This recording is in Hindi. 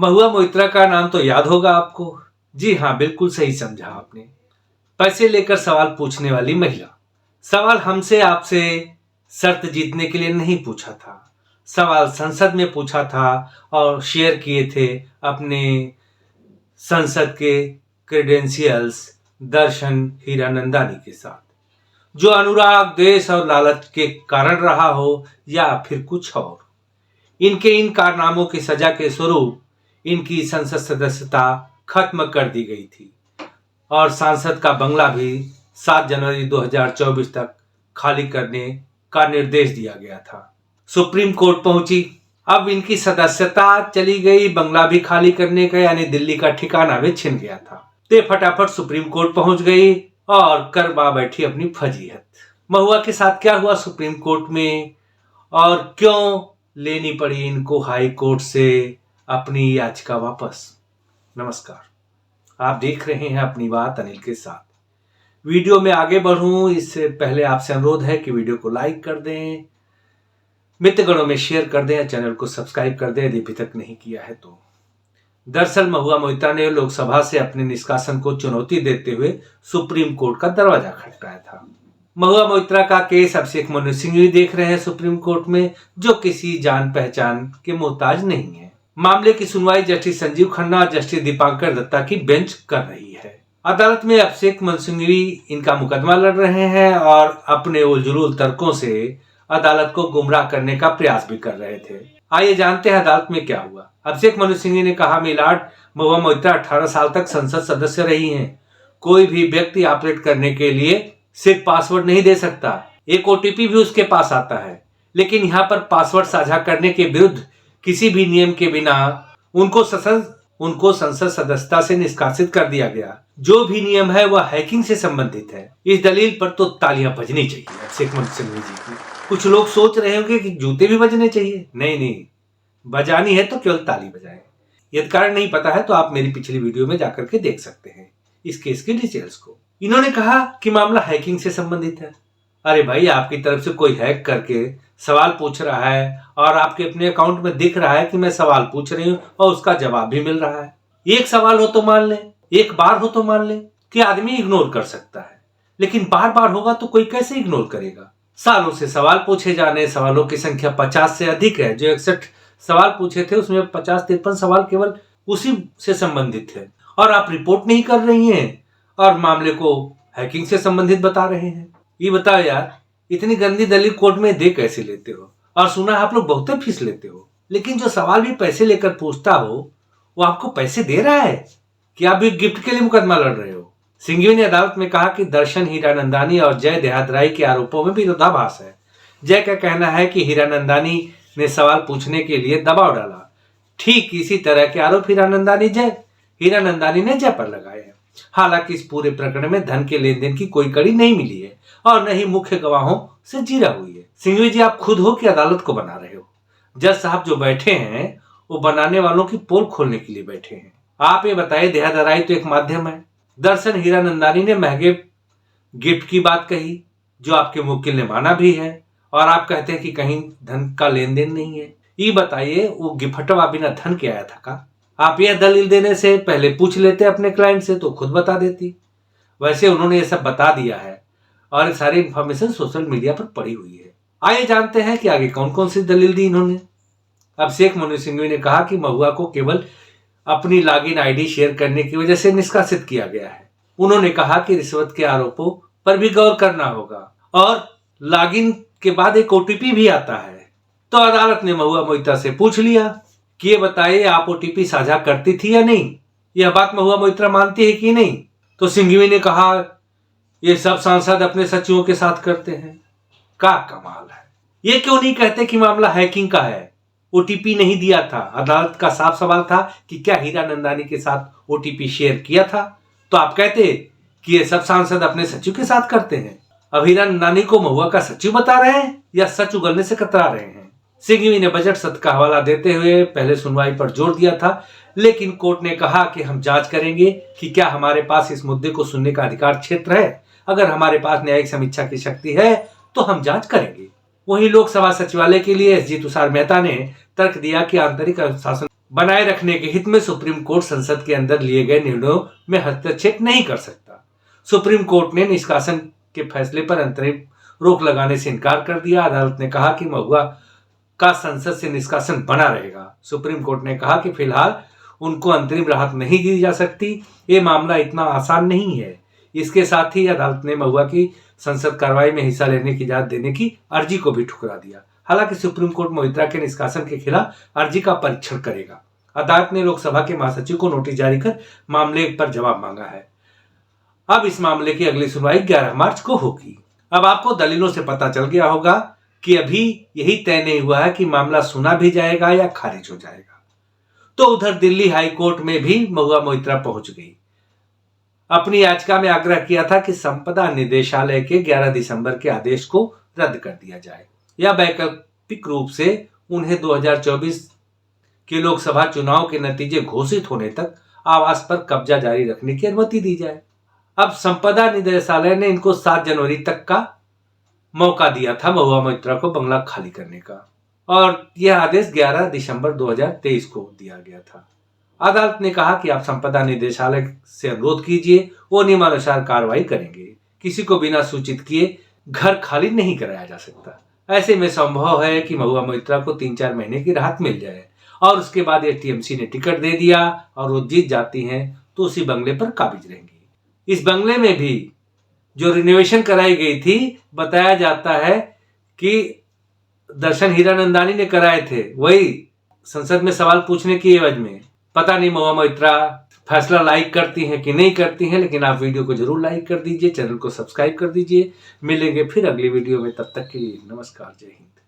महुआ मोइत्रा का नाम तो याद होगा आपको। जी हाँ, बिल्कुल सही समझा आपने। पैसे लेकर सवाल पूछने वाली महिला। सवाल हमसे आपसे शर्त जीतने के लिए नहीं पूछा था, सवाल संसद में पूछा था और शेयर किए थे अपने संसद के क्रेडेंशियल्स दर्शन हीरानंदानी के साथ। जो अनुराग, द्वेष और लालच के कारण रहा हो या फिर कुछ और, इनके इन कारनामों की सजा के स्वरूप इनकी संसद सदस्यता खत्म कर दी गई थी और सांसद का बंगला भी 7 जनवरी 2024 तक खाली करने का निर्देश दिया गया था। सुप्रीम कोर्ट पहुंची। अब इनकी सदस्यता चली गई, बंगला भी खाली करने का यानी दिल्ली का ठिकाना भी छिन गया था। ते फटाफट सुप्रीम कोर्ट पहुंच गई और करवा बैठी अपनी फजीहत। महुआ के साथ क्या हुआ सुप्रीम कोर्ट में और क्यों लेनी पड़ी इनको हाई कोर्ट से अपनी याचिका वापस। नमस्कार, आप देख रहे हैं अपनी बात अनिल के साथ। वीडियो में आगे बढ़ूं इससे पहले आपसे अनुरोध है कि वीडियो को लाइक कर दें, मित्रगणों में शेयर कर दें, चैनल को सब्सक्राइब कर दें यदि अभी तक नहीं किया है तो। दरअसल महुआ मोइत्रा ने लोकसभा से अपने निष्कासन को चुनौती देते हुए सुप्रीम कोर्ट का दरवाजा खटखटाया था। महुआ मोइत्रा का केस अभिषेक मनु सिंघवी देख रहे हैं सुप्रीम कोर्ट में, जो किसी जान पहचान के मोहताज नहीं है। मामले की सुनवाई जस्टिस संजीव खन्ना और जस्टिस दीपांकर दत्ता की बेंच कर रही है। अदालत में अभिषेक मनु सिंघवी इनका मुकदमा लड़ रहे हैं और अपने उलझुल तर्कों से अदालत को गुमराह करने का प्रयास भी कर रहे थे। आइए जानते हैं अदालत में क्या हुआ। अभिषेक मनु सिंघवी ने कहा, मिलाड महुआ मोइत्रा 18 साल तक संसद सदस्य रही हैं। कोई भी व्यक्ति ऑपरेट करने के लिए सिर्फ पासवर्ड नहीं दे सकता, एक ओटीपी भी उसके पास आता है। लेकिन यहाँ पर पासवर्ड साझा करने के विरुद्ध किसी भी नियम के बिना उनको संसद सदस्यता से निष्कासित कर दिया गया। जो भी नियम है वह हैकिंग से संबंधित है। इस दलील पर तो तालियां बजनी चाहिए अभिषेक मनु सिंघवी जी की। कुछ लोग सोच रहे होंगे कि जूते भी बजने चाहिए। नहीं, बजानी है तो केवल ताली बजाएं। यदि कारण नहीं पता है तो आप मेरी पिछली वीडियो में जाकर के देख सकते हैं इस केस की डिटेल्स को। इन्होंने कहा कि मामला हैकिंग से संबंधित है। अरे भाई, आपकी तरफ से कोई हैक करके सवाल पूछ रहा है और आपके अपने अकाउंट में दिख रहा है कि मैं सवाल पूछ रही हूँ और उसका जवाब भी मिल रहा है। एक सवाल हो तो मान ले, एक बार हो तो मान ले कि आदमी इग्नोर कर सकता है, लेकिन बार बार होगा तो कोई कैसे इग्नोर करेगा। सालों से सवाल पूछे जाने, सवालों की संख्या 50 से अधिक है। जो 61 सवाल पूछे थे उसमें 50-53 सवाल केवल उसी से संबंधित थे और आप रिपोर्ट नहीं कर रही हैं और मामले को हैकिंग से संबंधित बता रहे हैं। ये बताओ यार, इतनी गंदी दलील कोर्ट में दे कैसे लेते हो? और सुना आप लोग बहुत फीस लेते हो, लेकिन जो सवाल भी पैसे लेकर पूछता हो वो आपको पैसे दे रहा है कि आप भी गिफ्ट के लिए मुकदमा लड़ रहे हो। सिंघवी ने अदालत में कहा कि दर्शन हीरानंदानी और जय देहात के आरोपों में विरोधाभास है। जय का कहना है कि हीरानंदानी ने सवाल पूछने के लिए दबाव डाला। ठीक इसी तरह के आरोप हीरानंदानी ने जय पर लगाए हैं। हालांकि इस पूरे प्रकरण में धन के लेन देन की कोई कड़ी नहीं मिली है और न ही मुख्य गवाहों से जीरा हुई है। सिंघवी जी, आप खुद हो कि अदालत को बना रहे हो? जज साहब जो बैठे हैं वो बनाने वालों की पोल खोलने के लिए बैठे हैं। आप ये बताइए, देहादराई तो एक माध्यम है। दर्शन हीरानंदानी ने महंगे गिफ्ट की बात कही जो आपके वकील ने माना भी है और आप कहते हैं कि कहीं धन का लेन देन नहीं है। ये बताइए, वो गिफ्टवा बिना धन के आया था का? आप यह दलील देने से पहले पूछ लेते अपने क्लाइंट से तो खुद बता देती। वैसे उन्होंने ये सब बता दिया है और सारी इंफॉर्मेशन सोशल मीडिया पर पड़ी हुई है। आइए जानते हैं कि आगे कौन कौन सी दलील दी इन्होंने। अभिषेक मनु सिंघवी ने कहा कि महुआ को केवल अपनी लॉगिन आईडी शेयर करने की वजह से निष्कासित किया गया है। उन्होंने कहा कि रिश्वत के आरोपों पर भी गौर करना होगा और लॉगिन के बाद एक ओटीपी भी आता है। तो अदालत ने महुआ मोइत्रा से पूछ लिया कि ये बताइए, आप ओटीपी साझा करती थी या नहीं? यह बात महुआ मोइत्रा मानती है कि नहीं? तो सिंघवी ने कहा, ये सब सांसद अपने सचिवों के साथ करते हैं। क्या कमाल है। ये क्यों नहीं कहते कि मामला हैकिंग का है, ओटीपी नहीं दिया था? अदालत का साफ सवाल था कि क्या हीरानंदानी के साथ ओटीपी शेयर किया था, तो आप कहते कि ये सब सांसद अपने सचिव के साथ करते हैं। अब हीरानंदानी को महुआ का सचिव बता रहे हैं या सच उगलने से कतरा रहे हैं? सिंघवी ने बजट सत्र का हवाला देते हुए पहले सुनवाई पर जोर दिया था, लेकिन कोर्ट ने कहा कि हम जांच करेंगे कि क्या हमारे पास इस मुद्दे को सुनने का अधिकार क्षेत्र है। अगर हमारे पास न्यायिक समीक्षा की शक्ति है तो हम जांच करेंगे। वहीं लोकसभा सचिवालय के लिए एसजी तुषार मेहता ने तर्क दिया कि आंतरिक अनुशासन बनाए रखने के हित में सुप्रीम कोर्ट संसद के अंदर लिए गए निर्णयों में हस्तक्षेप नहीं कर सकता। सुप्रीम कोर्ट ने निष्कासन के फैसले पर अंतरिम रोक लगाने से इनकार कर दिया। अदालत ने कहा कि महुआ का संसद से निष्कासन बना रहेगा। सुप्रीम कोर्ट ने कहा कि फिलहाल उनको अंतरिम राहत नहीं दी जा सकती। ये मामला इतना आसान नहीं है। इसके साथ ही अदालत ने महुआ की संसद कार्रवाई में हिस्सा लेने की इजाजत देने की अर्जी को भी ठुकरा दिया। हालांकि सुप्रीम कोर्ट मोहित्रा के निष्कासन के खिलाफ अर्जी का परीक्षण करेगा। अदालत ने लोकसभा के महासचिव को नोटिस जारी कर मामले पर जवाब मांगा है। अब इस मामले की अगली सुनवाई 11 मार्च को होगी। अब आपको दलीलों से पता चल गया होगा कि अभी यही तय नहीं हुआ है कि मामला सुना भी जाएगा या खारिज हो जाएगा। तो उधर दिल्ली हाई कोर्ट में भी महुआ मोहित्रा पहुंच गई। अपनी याचिका में आग्रह किया था कि संपदा निदेशालय के 11 दिसंबर के आदेश को रद्द कर दिया जाए या वैकल्पिक रूप से उन्हें 2024 के लोकसभा चुनाव के नतीजे घोषित होने तक आवास पर कब्जा जारी रखने की अनुमति दी जाए। अब संपदा निदेशालय ने इनको 7 जनवरी तक का मौका दिया था महुआ मोहित्रा को बंगला खाली करने का, और यह आदेश 11 दिसंबर 2023 को दिया गया था। अदालत ने कहा कि आप संपदा निदेशालय से अनुरोध कीजिए, वो नियमानुसार कार्रवाई करेंगे। किसी को बिना सूचित किए घर खाली नहीं कराया जा सकता। ऐसे में संभव है कि महुआ मोहित्रा को 3-4 महीने की राहत मिल जाए और उसके बाद टीएमसी ने टिकट दे दिया और वो जीत जाती हैं तो उसी बंगले पर काबिज रहेंगी। इस बंगले में भी जो रिनोवेशन कराई गई थी, बताया जाता है कि दर्शन हीरानंदानी ने कराए थे, वही संसद में सवाल पूछने की एवज में। पता नहीं महुआ मोहित्रा फैसला लाइक करती हैं कि नहीं करती हैं, लेकिन आप वीडियो को जरूर लाइक कर दीजिए, चैनल को सब्सक्राइब कर दीजिए। मिलेंगे फिर अगली वीडियो में, तब तक के लिए नमस्कार, जय हिंद।